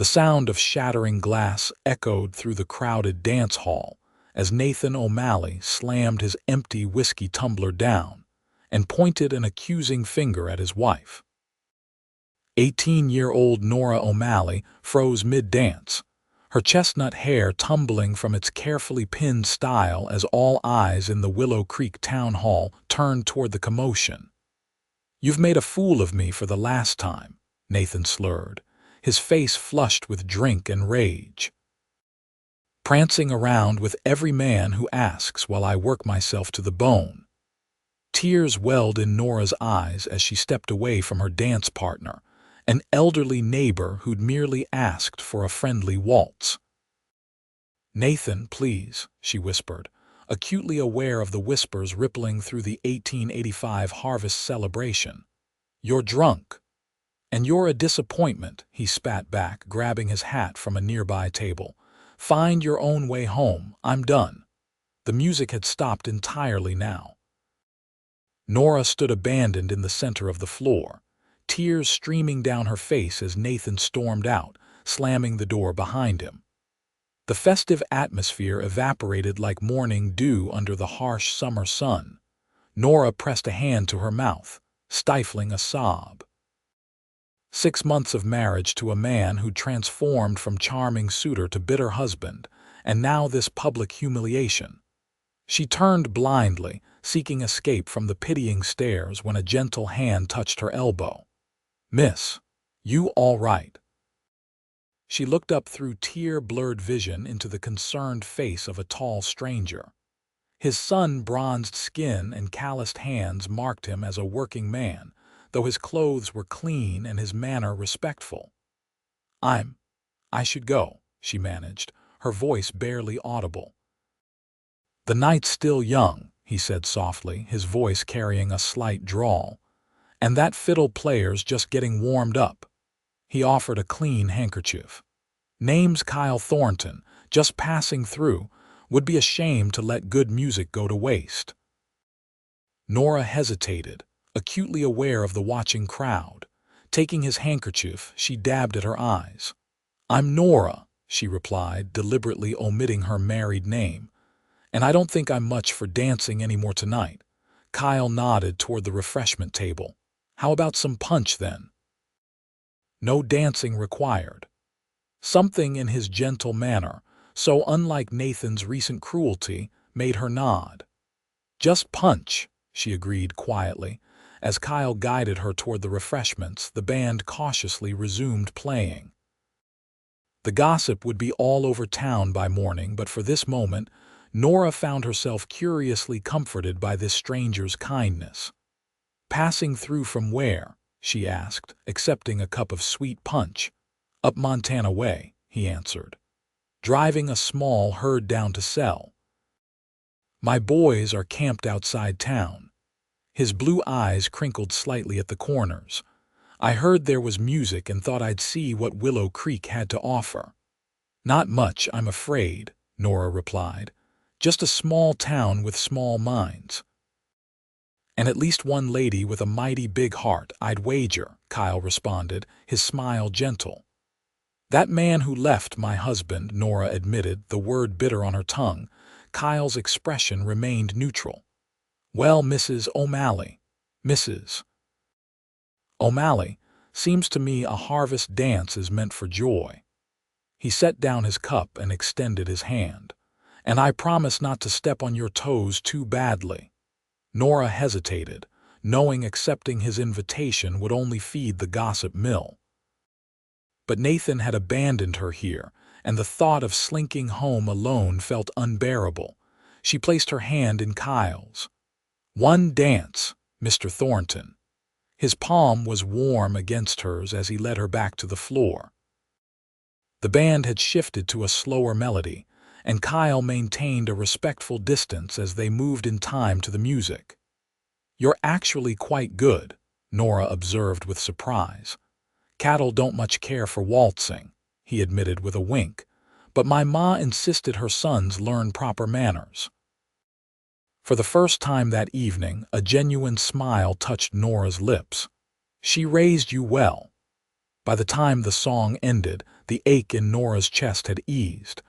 The sound of shattering glass echoed through the crowded dance hall as Nathan O'Malley slammed his empty whiskey tumbler down and pointed an accusing finger at his wife. 18-year-old Nora O'Malley froze mid-dance, her chestnut hair tumbling from its carefully pinned style as all eyes in the Willow Creek Town Hall turned toward the commotion. "You've made a fool of me for the last time," Nathan slurred, his face flushed with drink and rage. "Prancing around with every man who asks while I work myself to the bone." Tears welled in Nora's eyes as she stepped away from her dance partner, an elderly neighbor who'd merely asked for a friendly waltz. "Nathan, please," she whispered, acutely aware of the whispers rippling through the 1885 harvest celebration. "You're drunk." "And you're a disappointment," he spat back, grabbing his hat from a nearby table. "Find your own way home. I'm done." The music had stopped entirely now. Nora stood abandoned in the center of the floor, tears streaming down her face as Nathan stormed out, slamming the door behind him. The festive atmosphere evaporated like morning dew under the harsh summer sun. Nora pressed a hand to her mouth, stifling a sob. 6 months of marriage to a man who'd transformed from charming suitor to bitter husband, and now this public humiliation. She turned blindly, seeking escape from the pitying stares when a gentle hand touched her elbow. "Miss, you all right?" She looked up through tear-blurred vision into the concerned face of a tall stranger. His sun-bronzed skin and calloused hands marked him as a working man, though his clothes were clean and his manner respectful. I should go," she managed, her voice barely audible. "The night's still young," he said softly, his voice carrying a slight drawl. "And that fiddle player's just getting warmed up." He offered a clean handkerchief. "Name's Kyle Thornton, just passing through. Would be a shame to let good music go to waste." Nora hesitated, acutely aware of the watching crowd. Taking his handkerchief, she dabbed at her eyes. "I'm Nora," she replied, deliberately omitting her married name. "And I don't think I'm much for dancing anymore tonight." Kyle nodded toward the refreshment table. "How about some punch, then?" "No dancing required." Something in his gentle manner, so unlike Nathan's recent cruelty, made her nod. "Just punch," she agreed quietly. As Kyle guided her toward the refreshments, the band cautiously resumed playing. The gossip would be all over town by morning, but for this moment, Nora found herself curiously comforted by this stranger's kindness. "Passing through from where?" she asked, accepting a cup of sweet punch. "Up Montana way," he answered. "Driving a small herd down to sell. My boys are camped outside town." His blue eyes crinkled slightly at the corners. "I heard there was music and thought I'd see what Willow Creek had to offer." "Not much, I'm afraid," Nora replied. "Just a small town with small minds." "And at least one lady with a mighty big heart, I'd wager," Kyle responded, his smile gentle. "That man who left my husband," Nora admitted, the word bitter on her tongue. Kyle's expression remained neutral. "Well, Mrs. O'Malley, Mrs. O'Malley, seems to me a harvest dance is meant for joy." He set down his cup and extended his hand. "And I promise not to step on your toes too badly." Nora hesitated, knowing accepting his invitation would only feed the gossip mill. But Nathan had abandoned her here, and the thought of slinking home alone felt unbearable. She placed her hand in Kyle's. "One dance, Mr. Thornton." His palm was warm against hers as he led her back to the floor. The band had shifted to a slower melody, and Kyle maintained a respectful distance as they moved in time to the music. "You're actually quite good," Nora observed with surprise. "Cattle don't much care for waltzing," he admitted with a wink, "but my ma insisted her sons learn proper manners." For the first time that evening, a genuine smile touched Nora's lips. "She raised you well." By the time the song ended, The ache in Nora's chest had eased.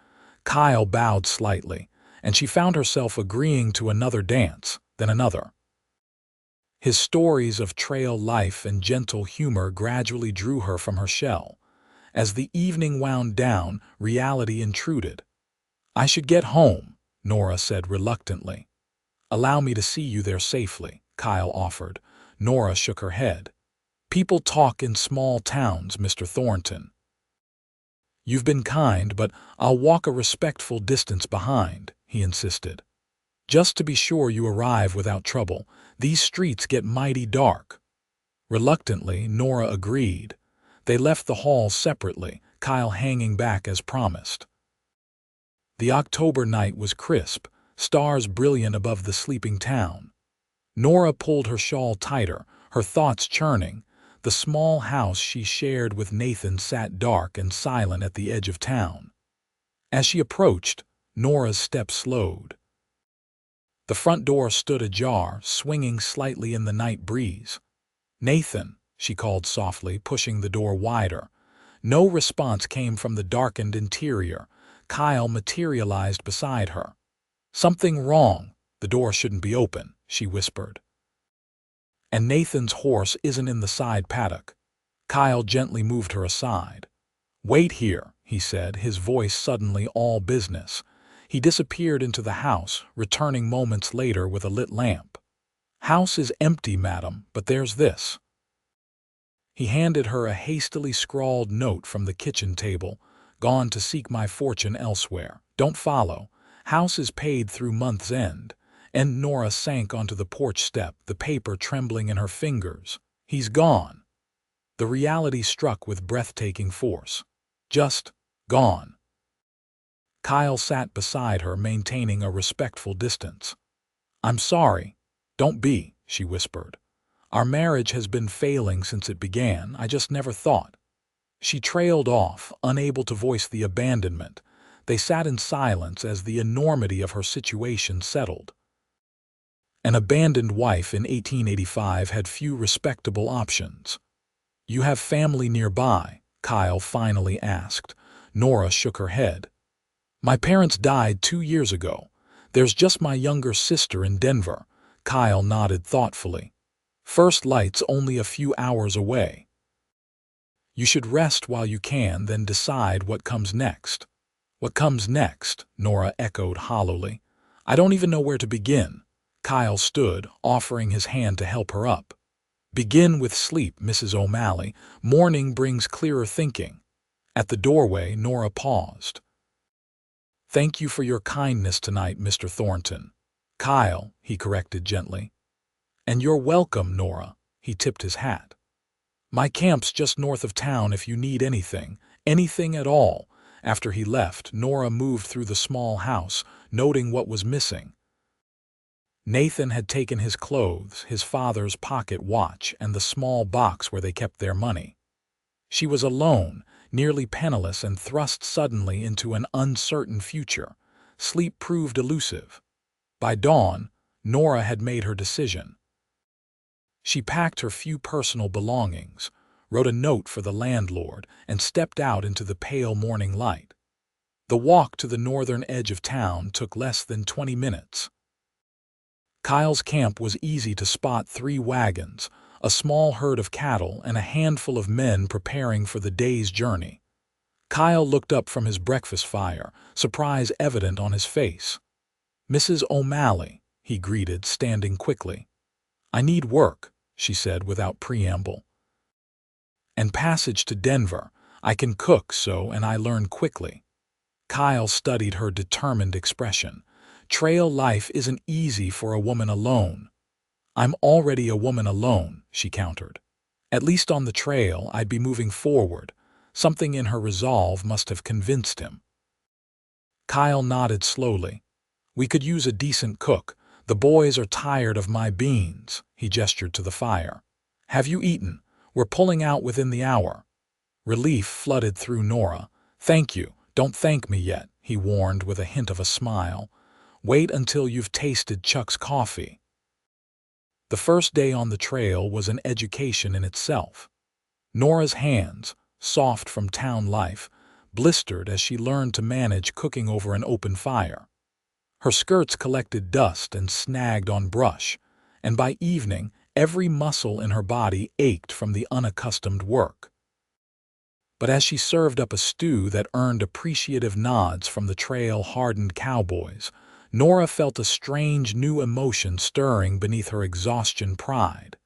Kyle bowed slightly, and she found herself agreeing to another dance, then another. His stories of trail life and gentle humor gradually drew her from her shell. As the evening wound down, reality intruded. "I should get home," Nora said reluctantly. "Allow me to see you there safely," Kyle offered. Nora shook her head. "People talk in small towns, Mr. Thornton." "You've been kind, but I'll walk a respectful distance behind," he insisted. "Just to be sure you arrive without trouble. These streets get mighty dark." Reluctantly, Nora agreed. They left the hall separately, Kyle hanging back as promised. The October night was crisp, stars brilliant above the sleeping town. Nora pulled her shawl tighter, her thoughts churning. The small house she shared with Nathan sat dark and silent at the edge of town. As she approached, Nora's steps slowed. The front door stood ajar, swinging slightly in the night breeze. "Nathan," she called softly, pushing the door wider. No response came from the darkened interior. Kyle materialized beside her. "Something wrong. The door shouldn't be open," she whispered. "And Nathan's horse isn't in the side paddock." Kyle gently moved her aside. "Wait here," he said, his voice suddenly all business. He disappeared into the house, returning moments later with a lit lamp. "House is empty, madam, but there's this." He handed her a hastily scrawled note from the kitchen table. "Gone to seek my fortune elsewhere. Don't follow. House is paid through month's end." And Nora sank onto the porch step, the paper trembling in her fingers. "He's gone." The reality struck with breathtaking force. Just gone. Kyle sat beside her, maintaining a respectful distance. "I'm sorry." "Don't be," she whispered. "Our marriage has been failing since it began. I just never thought." She trailed off, unable to voice the abandonment. They sat in silence as the enormity of her situation settled. An abandoned wife in 1885 had few respectable options. "You have family nearby?" Kyle finally asked. Nora shook her head. "My parents died 2 years ago. There's just my younger sister in Denver." Kyle nodded thoughtfully. "First light's only a few hours away." "You should rest while you can, then decide what comes next." "What comes next?" Nora echoed hollowly. "I don't even know where to begin." Kyle stood, offering his hand to help her up. "Begin with sleep, Mrs. O'Malley. Morning brings clearer thinking." At the doorway, Nora paused. "Thank you for your kindness tonight, Mr. Thornton." "Kyle," he corrected gently. "And you're welcome, Nora." He tipped his hat. "My camp's just north of town if you need anything. Anything at all." After he left, Nora moved through the small house, noting what was missing. Nathan had taken his clothes, his father's pocket watch, and the small box where they kept their money. She was alone, nearly penniless, and thrust suddenly into an uncertain future. Sleep proved elusive. By dawn, Nora had made her decision. She packed her few personal belongings, wrote a note for the landlord, and stepped out into the pale morning light. The walk to the northern edge of town took less than 20 minutes. Kyle's camp was easy to spot: 3 wagons, a small herd of cattle, and a handful of men preparing for the day's journey. Kyle looked up from his breakfast fire, surprise evident on his face. "Mrs. O'Malley," he greeted, standing quickly. "I need work," she said without preamble. "And passage to Denver. I can cook and I learn quickly." Kyle studied her determined expression. "Trail life isn't easy for a woman alone." "I'm already a woman alone," she countered. "At least on the trail I'd be moving forward." Something in her resolve must have convinced him. Kyle nodded slowly. "We could use a decent cook. The boys are tired of my beans." He gestured to the fire. "Have you eaten? We're pulling out within the hour." Relief flooded through Nora. "Thank you. Don't thank me yet," he warned with a hint of a smile. "Wait until you've tasted Chuck's coffee." The first day on the trail was an education in itself. Nora's hands, soft from town life, blistered as she learned to manage cooking over an open fire. Her skirts collected dust and snagged on brush, and by evening, every muscle in her body ached from the unaccustomed work. But as she served up a stew that earned appreciative nods from the trail-hardened cowboys, Nora felt a strange new emotion stirring beneath her exhaustion pride.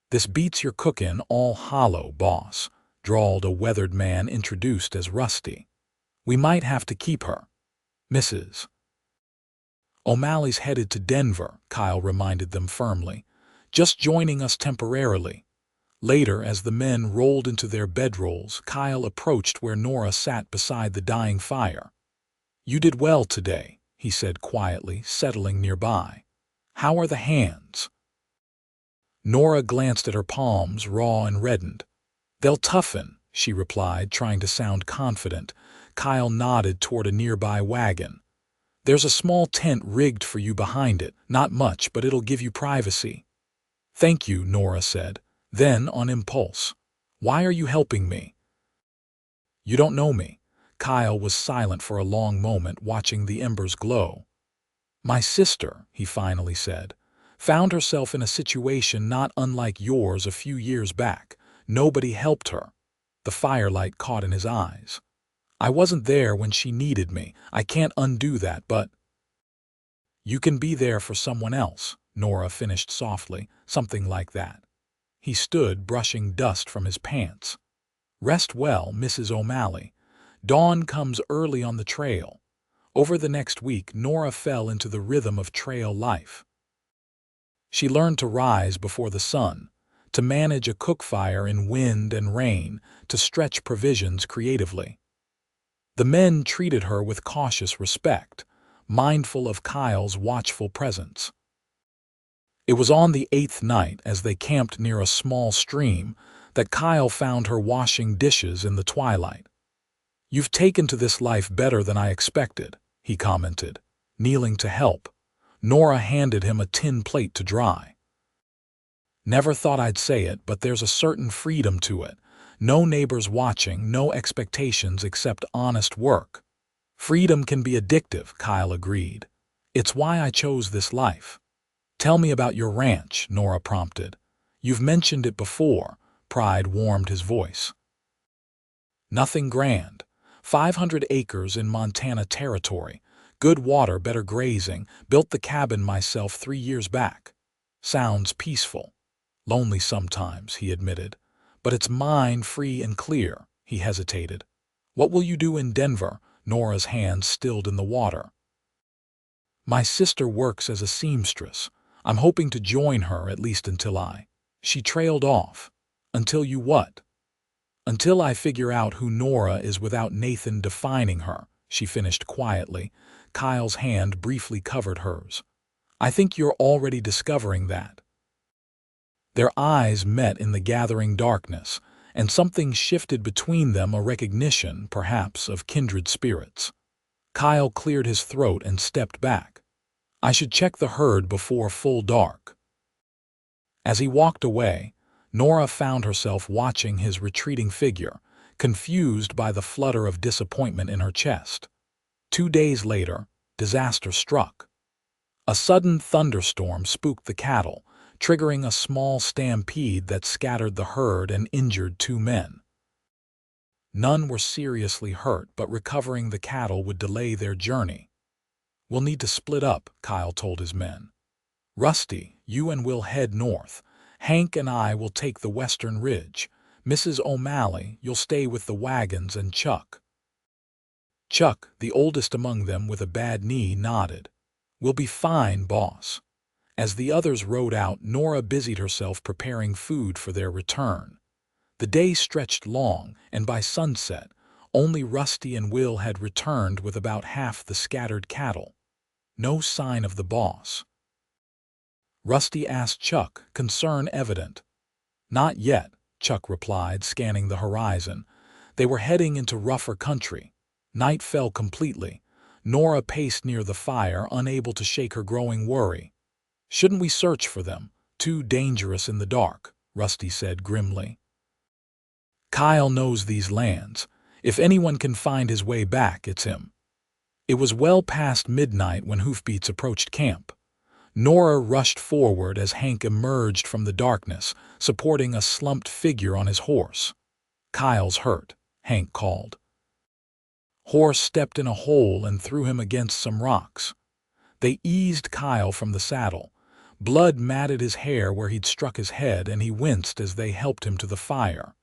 "This beats your cookin' all hollow, boss," drawled a weathered man introduced as Rusty. "We might have to keep her. Mrs. O'Malley's headed to Denver," Kyle reminded them firmly, "just joining us temporarily." Later, as the men rolled into their bedrolls, Kyle approached where Nora sat beside the dying fire. "You did well today," he said quietly, settling nearby. "How are the hands?" Nora glanced at her palms, raw and reddened. "They'll toughen," she replied, trying to sound confident. Kyle nodded toward a nearby wagon. "There's a small tent rigged for you behind it. Not much, but it'll give you privacy." "Thank you," Nora said. Then, on impulse, "Why are you helping me?" "You don't know me." Kyle was silent for a long moment, watching the embers glow. "My sister," he finally said, "found herself in a situation not unlike yours a few years back. Nobody helped her." The firelight caught in his eyes. "I wasn't there when she needed me. I can't undo that, but—" "You can be there for someone else," Nora finished softly, "something like that." He stood, brushing dust from his pants. "Rest well, Mrs. O'Malley. Dawn comes early on the trail." Over the next week, Nora fell into the rhythm of trail life. She learned to rise before the sun, to manage a cook fire in wind and rain, to stretch provisions creatively. The men treated her with cautious respect, mindful of Kyle's watchful presence. It was on the 8th night, as they camped near a small stream, that Kyle found her washing dishes in the twilight. "You've taken to this life better than I expected," he commented, kneeling to help. Nora handed him a tin plate to dry. "Never thought I'd say it, but there's a certain freedom to it. No neighbors watching, no expectations except honest work." "Freedom can be addictive," Kyle agreed. "It's why I chose this life." "Tell me about your ranch," Nora prompted. "You've mentioned it before." Pride warmed his voice. "Nothing grand. 500 acres in Montana territory. Good water, better grazing. Built the cabin myself 3 years back." "Sounds peaceful." "Lonely sometimes," he admitted. "But it's mine, free and clear." He hesitated. "What will you do in Denver?" Nora's hands stilled in the water. "My sister works as a seamstress. I'm hoping to join her, at least until I—" She trailed off. "Until you what?" "Until I figure out who Nora is without Nathan defining her," she finished quietly. Kyle's hand briefly covered hers. "I think you're already discovering that." Their eyes met in the gathering darkness, and something shifted between them, a recognition, perhaps, of kindred spirits. Kyle cleared his throat and stepped back. "I should check the herd before full dark." As he walked away, Nora found herself watching his retreating figure, confused by the flutter of disappointment in her chest. 2 days later, disaster struck. A sudden thunderstorm spooked the cattle, triggering a small stampede that scattered the herd and injured 2 men. None were seriously hurt, but recovering the cattle would delay their journey. "We'll need to split up," Kyle told his men. "Rusty, you and Will head north. Hank and I will take the western ridge. Mrs. O'Malley, you'll stay with the wagons, and Chuck." Chuck, the oldest among them with a bad knee, nodded. "We'll be fine, boss." As the others rode out, Nora busied herself preparing food for their return. The day stretched long, and by sunset, only Rusty and Will had returned with about half the scattered cattle. No sign of the boss. Rusty asked Chuck, concern evident. "Not yet," Chuck replied, scanning the horizon. They were heading into rougher country. Night fell completely. Nora paced near the fire, unable to shake her growing worry. "Shouldn't we search for them? Too dangerous in the dark," Rusty said grimly. "Kyle knows these lands. If anyone can find his way back, it's him. It was well past midnight when hoofbeats approached camp. Nora rushed forward as Hank emerged from the darkness, supporting a slumped figure on his horse. "Kyle's hurt," Hank called. Horse stepped in a hole and threw him against some rocks. They eased Kyle from the saddle. Blood matted his hair where he'd struck his head, and he winced as they helped him to the fire.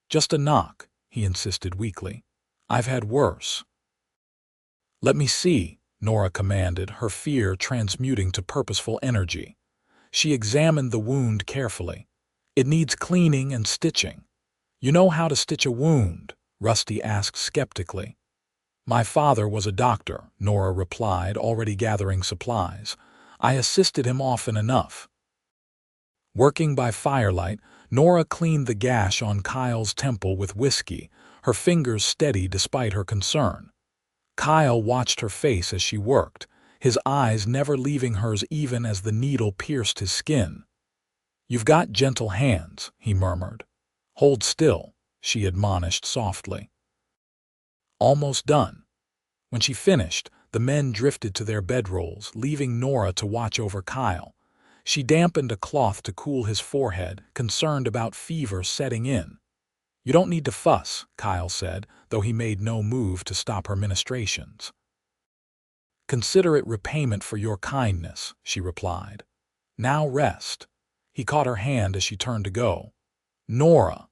"Just a knock," he insisted weakly. "I've had worse." "Let me see," Nora commanded, her fear transmuting to purposeful energy. She examined the wound carefully. "It needs cleaning and stitching." "You know how to stitch a wound?" Rusty asked skeptically. "My father was a doctor," Nora replied, already gathering supplies. "I assisted him often enough." Working by firelight, Nora cleaned the gash on Kyle's temple with whiskey, her fingers steady despite her concern. Kyle watched her face as she worked, his eyes never leaving hers even as the needle pierced his skin. "You've got gentle hands," he murmured. "Hold still," she admonished softly. Almost done. When she finished, the men drifted to their bedrolls, leaving Nora to watch over Kyle. She dampened a cloth to cool his forehead, concerned about fever setting in. "You don't need to fuss," Kyle said, though he made no move to stop her ministrations. "Consider it repayment for your kindness," she replied. "Now rest." He caught her hand as she turned to go. "Nora."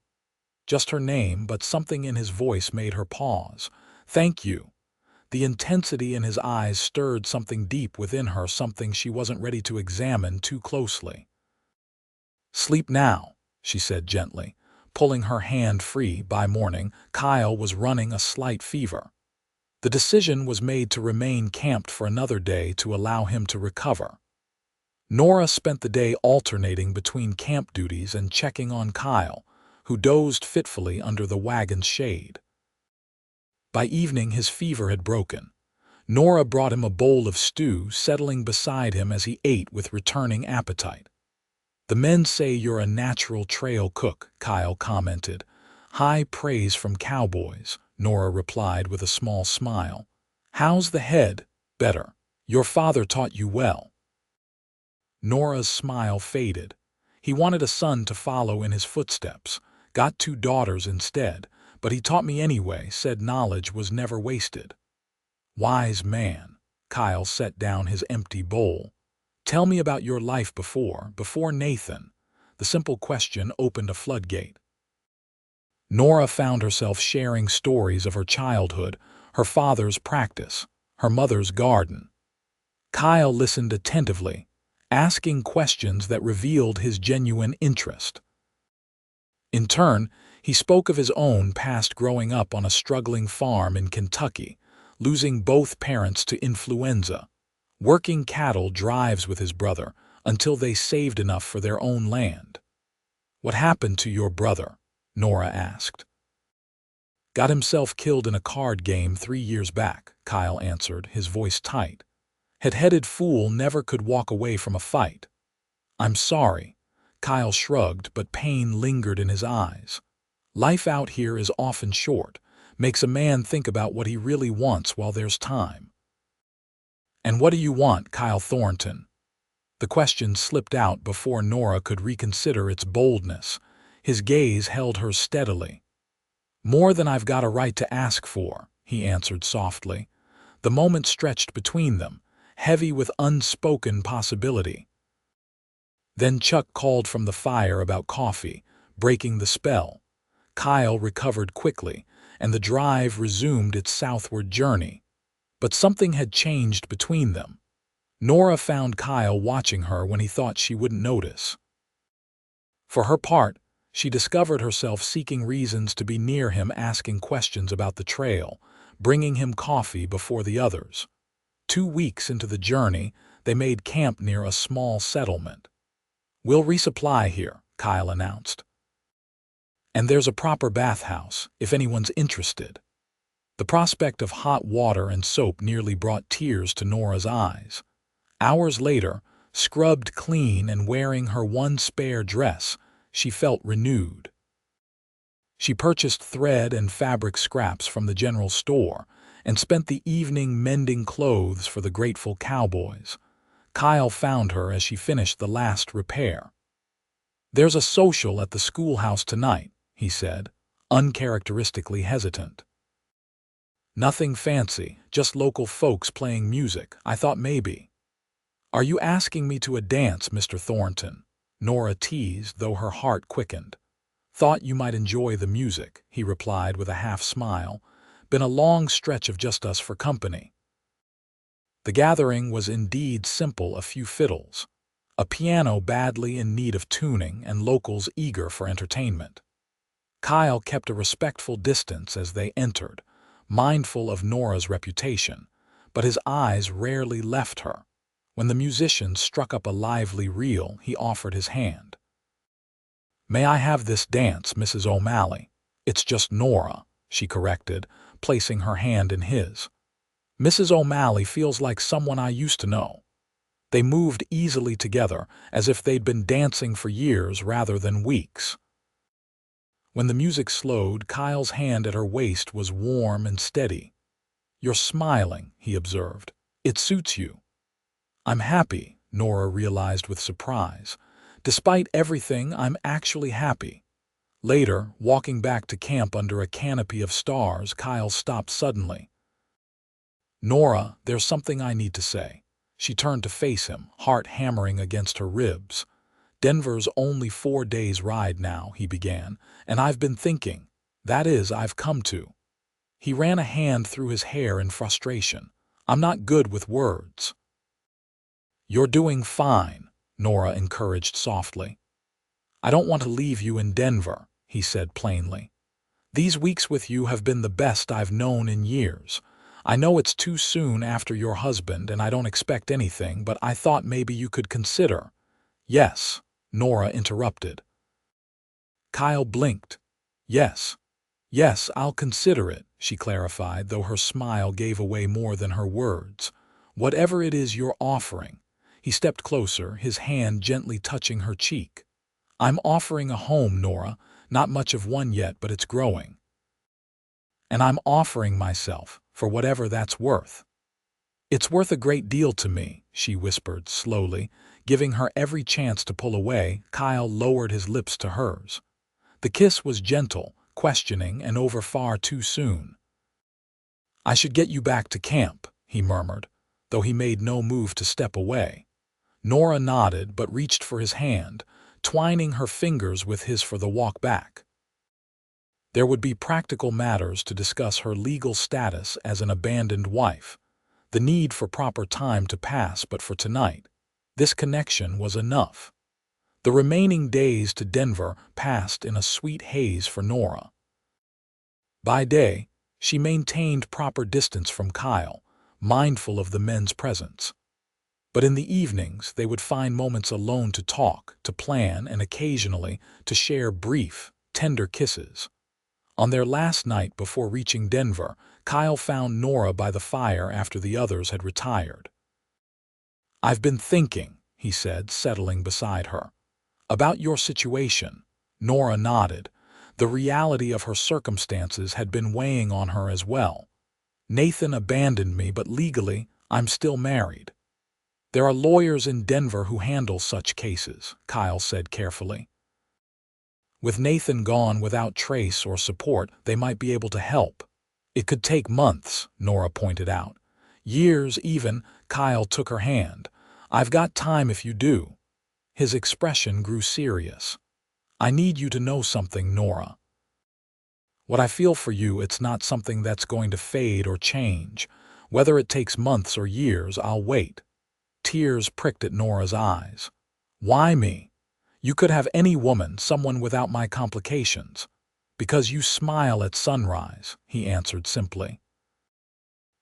Just her name, but something in his voice made her pause. "Thank you." The intensity in his eyes stirred something deep within her, something she wasn't ready to examine too closely. "Sleep now," she said gently, pulling her hand free. By morning, Kyle was running a slight fever. The decision was made to remain camped for another day to allow him to recover. Nora spent the day alternating between camp duties and checking on Kyle, who dozed fitfully under the wagon's shade. By evening, his fever had broken. Nora brought him a bowl of stew, settling beside him as he ate with returning appetite. "The men say you're a natural trail cook," Kyle commented. "High praise from cowboys," Nora replied with a small smile. "How's the head?" "Better. Your father taught you well." Nora's smile faded. "He wanted a son to follow in his footsteps. Got 2 daughters instead, but he taught me anyway, said knowledge was never wasted." "Wise man." Kyle set down his empty bowl. "Tell me about your life before Nathan." The simple question opened a floodgate. Nora found herself sharing stories of her childhood, her father's practice, her mother's garden. Kyle listened attentively, asking questions that revealed his genuine interest. In turn, he spoke of his own past, growing up on a struggling farm in Kentucky, losing both parents to influenza, working cattle drives with his brother until they saved enough for their own land. "What happened to your brother?" Nora asked. "Got himself killed in a card game 3 years back," Kyle answered, his voice tight. "Head-headed fool never could walk away from a fight." "I'm sorry." Kyle shrugged, but pain lingered in his eyes. "Life out here is often short, makes a man think about what he really wants while there's time." "And what do you want, Kyle Thornton?" The question slipped out before Nora could reconsider its boldness. His gaze held hers steadily. "More than I've got a right to ask for," he answered softly. The moment stretched between them, heavy with unspoken possibility. Then Chuck called from the fire about coffee, breaking the spell. Kyle recovered quickly, and the drive resumed its southward journey. But something had changed between them. Nora found Kyle watching her when he thought she wouldn't notice. For her part, she discovered herself seeking reasons to be near him, asking questions about the trail, bringing him coffee before the others. 2 weeks into the journey, they made camp near a small settlement. "We'll resupply here," Kyle announced. "And there's a proper bathhouse, if anyone's interested." The prospect of hot water and soap nearly brought tears to Nora's eyes. Hours later, scrubbed clean and wearing her one spare dress, she felt renewed. She purchased thread and fabric scraps from the general store and spent the evening mending clothes for the grateful cowboys. Kyle found her as she finished the last repair. "There's a social at the schoolhouse tonight," he said, uncharacteristically hesitant. "Nothing fancy, just local folks playing music. I thought maybe." "Are you asking me to a dance, Mr. Thornton?" Nora teased, though her heart quickened. "Thought you might enjoy the music," he replied with a half-smile. "Been a long stretch of just us for company." The gathering was indeed simple: a few fiddles, a piano badly in need of tuning, and locals eager for entertainment. Kyle kept a respectful distance as they entered, mindful of Nora's reputation, but his eyes rarely left her. When the musicians struck up a lively reel, he offered his hand. "May I have this dance, Mrs. O'Malley?" "It's just Nora," she corrected, placing her hand in his. "Mrs. O'Malley feels like someone I used to know." They moved easily together, as if they'd been dancing for years rather than weeks. When the music slowed, Kyle's hand at her waist was warm and steady. "You're smiling," he observed. "It suits you." "I'm happy," Nora realized with surprise. "Despite everything, I'm actually happy." Later, walking back to camp under a canopy of stars, Kyle stopped suddenly. "Nora, there's something I need to say." She turned to face him, heart hammering against her ribs. "Denver's only 4 days' ride now," he began, "and I've been thinking. That is, I've come to." He ran a hand through his hair in frustration. "I'm not good with words." "You're doing fine," Nora encouraged softly. "I don't want to leave you in Denver," he said plainly. "These weeks with you have been the best I've known in years. I know it's too soon after your husband and I don't expect anything, but I thought maybe you could consider." "Yes," Nora interrupted. Kyle blinked. "Yes. Yes, I'll consider it," she clarified, though her smile gave away more than her words. "Whatever it is you're offering." He stepped closer, his hand gently touching her cheek. "I'm offering a home, Nora. Not much of one yet, but it's growing. And I'm offering myself, for whatever that's worth." "It's worth a great deal to me," she whispered slowly, giving her every chance to pull away. Kyle lowered his lips to hers. The kiss was gentle, questioning, and over far too soon. "I should get you back to camp," he murmured, though he made no move to step away. Nora nodded but reached for his hand, twining her fingers with his for the walk back. There would be practical matters to discuss: her legal status as an abandoned wife, the need for proper time to pass, but for tonight, this connection was enough. The remaining days to Denver passed in a sweet haze for Nora. By day, she maintained proper distance from Kyle, mindful of the men's presence. But in the evenings, they would find moments alone to talk, to plan, and occasionally to share brief, tender kisses. On their last night before reaching Denver, Kyle found Nora by the fire after the others had retired. "I've been thinking," he said, settling beside her. "About your situation." Nora nodded. The reality of her circumstances had been weighing on her as well. "Nathan abandoned me, but legally, I'm still married." "There are lawyers in Denver who handle such cases," Kyle said carefully. "With Nathan gone without trace or support, they might be able to help." "It could take months," Nora pointed out. "Years even." Kyle took her hand. "I've got time if you do." His expression grew serious. "I need you to know something, Nora. What I feel for you, it's not something that's going to fade or change. Whether it takes months or years, I'll wait." Tears pricked at Nora's eyes. "Why me? You could have any woman, someone without my complications." "Because you smile at sunrise," he answered simply.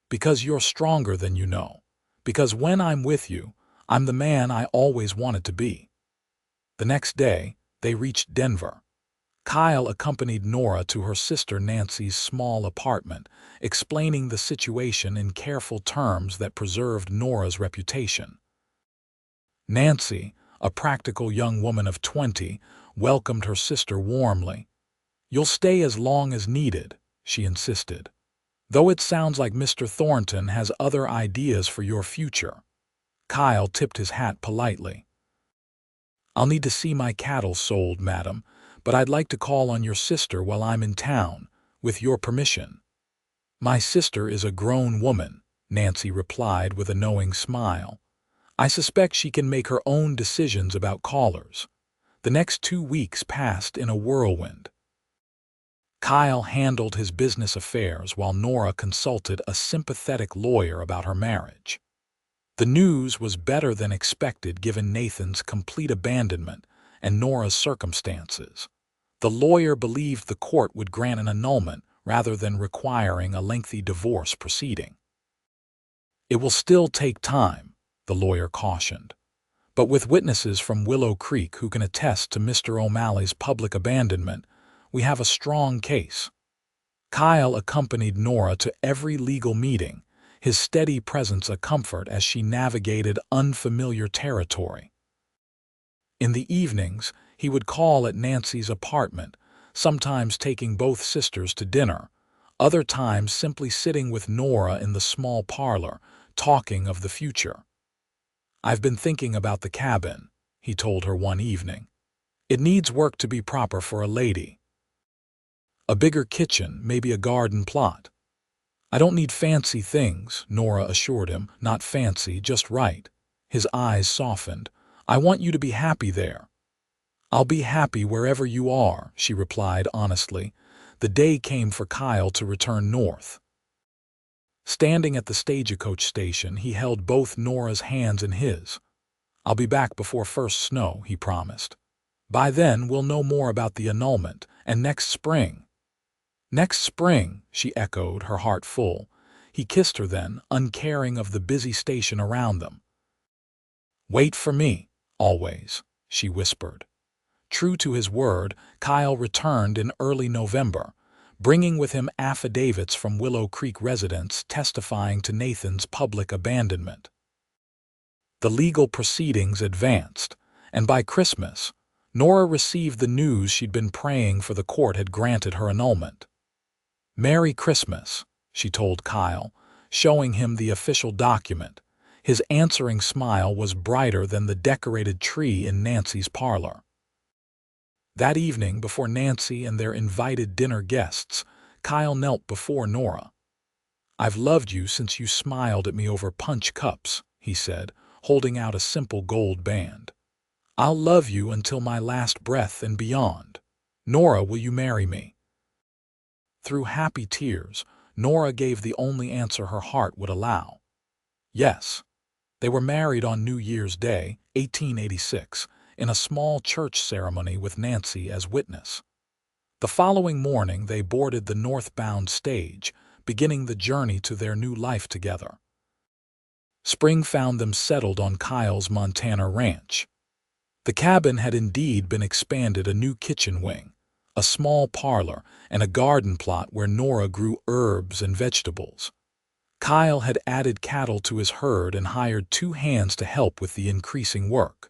"Because you're stronger than you know. Because when I'm with you, I'm the man I always wanted to be." The next day, they reached Denver. Kyle accompanied Nora to her sister Nancy's small apartment, explaining the situation in careful terms that preserved Nora's reputation. Nancy, a practical young woman of 20, welcomed her sister warmly. You'll stay as long as needed, she insisted, though it sounds like Mr. Thornton has other ideas for your future. Kyle tipped his hat politely. I'll need to see my cattle sold, madam, but I'd like to call on your sister while I'm in town, with your permission. My sister is a grown woman, Nancy replied with a knowing smile. I suspect she can make her own decisions about callers. The next 2 weeks passed in a whirlwind. Kyle handled his business affairs while Nora consulted a sympathetic lawyer about her marriage. The news was better than expected given Nathan's complete abandonment and Nora's circumstances. The lawyer believed the court would grant an annulment rather than requiring a lengthy divorce proceeding. It will still take time, the lawyer cautioned, but with witnesses from Willow Creek who can attest to Mr. O'Malley's public abandonment, we have a strong case. Kyle accompanied Nora to every legal meeting, his steady presence a comfort as she navigated unfamiliar territory. In the evenings, he would call at Nancy's apartment, sometimes taking both sisters to dinner, other times simply sitting with Nora in the small parlor, talking of the future. I've been thinking about the cabin, he told her one evening. It needs work to be proper for a lady. A bigger kitchen, maybe a garden plot. I don't need fancy things, Nora assured him, not fancy, just right. His eyes softened. I want you to be happy there. I'll be happy wherever you are, she replied honestly. The day came for Kyle to return north. Standing at the stagecoach station, he held both Nora's hands in his. I'll be back before first snow, he promised. By then, we'll know more about the annulment, and next spring. Next spring, she echoed, her heart full. He kissed her then, uncaring of the busy station around them. Wait for me, always, she whispered. True to his word, Kyle returned in early November, bringing with him affidavits from Willow Creek residents testifying to Nathan's public abandonment. The legal proceedings advanced, and by Christmas, Nora received the news she'd been praying for. The court had granted her annulment. Merry Christmas, she told Kyle, showing him the official document. His answering smile was brighter than the decorated tree in Nancy's parlor. That evening, before Nancy and their invited dinner guests, Kyle knelt before Nora. I've loved you since you smiled at me over punch cups, he said, holding out a simple gold band. I'll love you until my last breath and beyond. Nora, will you marry me? Through happy tears, Nora gave the only answer her heart would allow. Yes. They were married on New Year's Day, 1886, in a small church ceremony with Nancy as witness. The following morning they boarded the northbound stage, beginning the journey to their new life together. Spring found them settled on Kyle's Montana ranch. The cabin had indeed been expanded, a new kitchen wing, a small parlor, and a garden plot where Nora grew herbs and vegetables. Kyle had added cattle to his herd and hired 2 hands to help with the increasing work.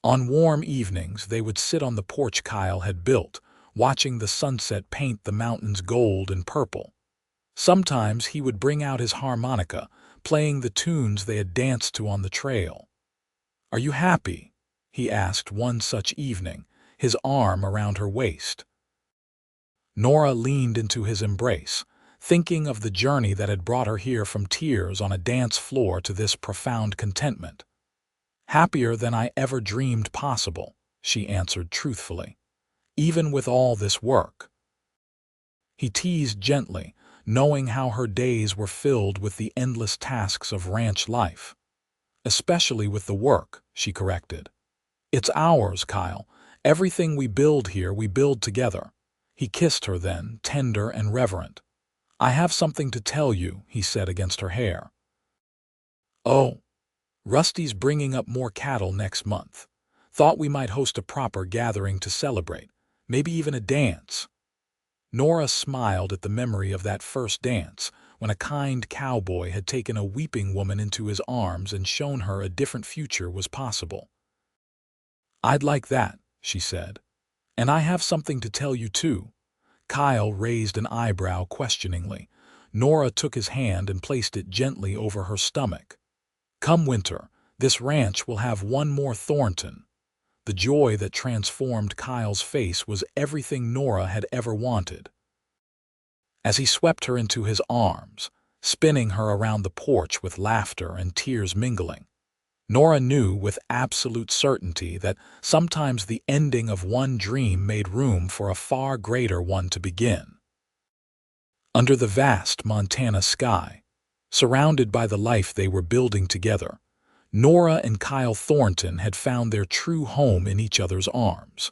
On warm evenings, they would sit on the porch Kyle had built, watching the sunset paint the mountains gold and purple. Sometimes he would bring out his harmonica, playing the tunes they had danced to on the trail. Are you happy? He asked one such evening, his arm around her waist. Nora leaned into his embrace, thinking of the journey that had brought her here from tears on a dance floor to this profound contentment. Happier than I ever dreamed possible, she answered truthfully, even with all this work. He teased gently, knowing how her days were filled with the endless tasks of ranch life. Especially with the work, she corrected. It's ours, Kyle. Everything we build here, we build together. He kissed her then, tender and reverent. I have something to tell you, he said against her hair. Oh, Rusty's bringing up more cattle next month. Thought we might host a proper gathering to celebrate, maybe even a dance. Nora smiled at the memory of that first dance, when a kind cowboy had taken a weeping woman into his arms and shown her a different future was possible. I'd like that, she said. And I have something to tell you, too. Kyle raised an eyebrow questioningly. Nora took his hand and placed it gently over her stomach. Come winter, this ranch will have one more Thornton. The joy that transformed Kyle's face was everything Nora had ever wanted. As he swept her into his arms, spinning her around the porch with laughter and tears mingling, Nora knew with absolute certainty that sometimes the ending of one dream made room for a far greater one to begin. Under the vast Montana sky, surrounded by the life they were building together, Nora and Kyle Thornton had found their true home in each other's arms.